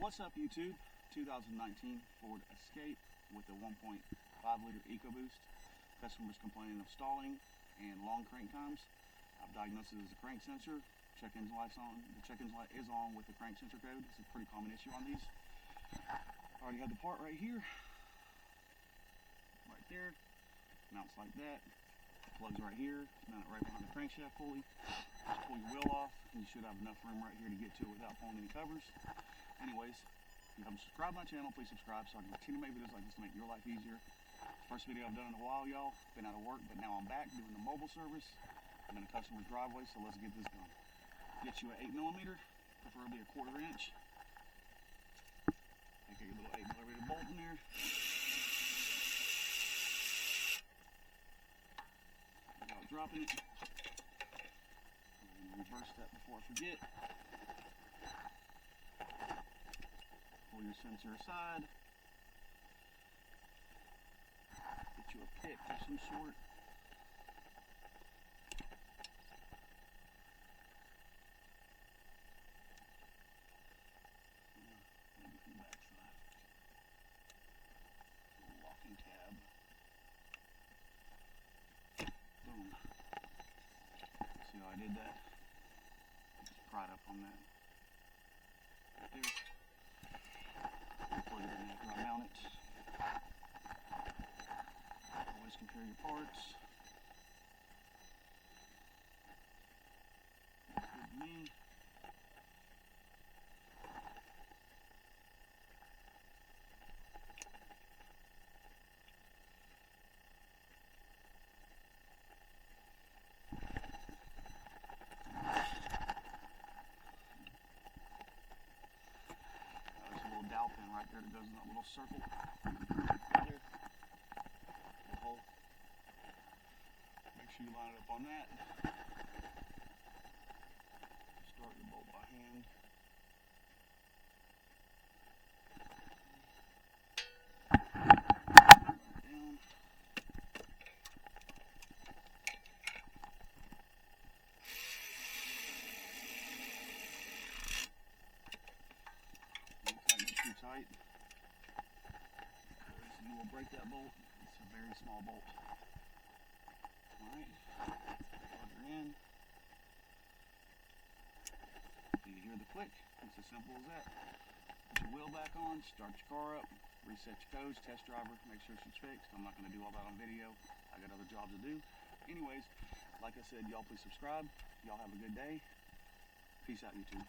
What's up, YouTube? 2019 Ford Escape with a 1.5-liter EcoBoost. Customers complaining of stalling and long crank times. I've diagnosed it as a crank sensor. Check-engine light's on. The check-engine light is on with the crank sensor code. It's a pretty common issue on these. Already have the part right here. Right there. Mounts like that. The plug's right here. Mount it right behind the crankshaft pulley. Just pull your wheel off, and you should have enough room right here to get to it without pulling any covers. Anyways, if you haven't subscribed to my channel, please subscribe so I can continue to make videos like this to make your life easier. First video I've done in a while, y'all. Been out of work, but now I'm back doing the mobile service. I'm in a customer's driveway, so let's get this done. Get you an 8mm, preferably a 1/4 inch. Take your little 8mm bolt in there. Without dropping it. And reverse that before I forget. Pull your sensor aside. Get you a pick of some sort. Maybe from the back side. Little locking tab. Boom. See how I did that? Just pried up on that. Right there. Plug it in after I mount it. Always compare your parts. Looks good to me. Dowel pin right there that goes in that little circle right there. The hole. Make sure you line it up on that. Start your bolt by hand. Down. Tight, because you will break that bolt. It's a very small bolt. Alright, plug her in. Do you hear the click? It's as simple as that. Put your wheel back on, start your car up, reset your codes, test driver, make sure she's fixed. I'm not going to do all that on video. I got other jobs to do. Anyways, like I said, y'all please subscribe. Y'all have a good day. Peace out, YouTube.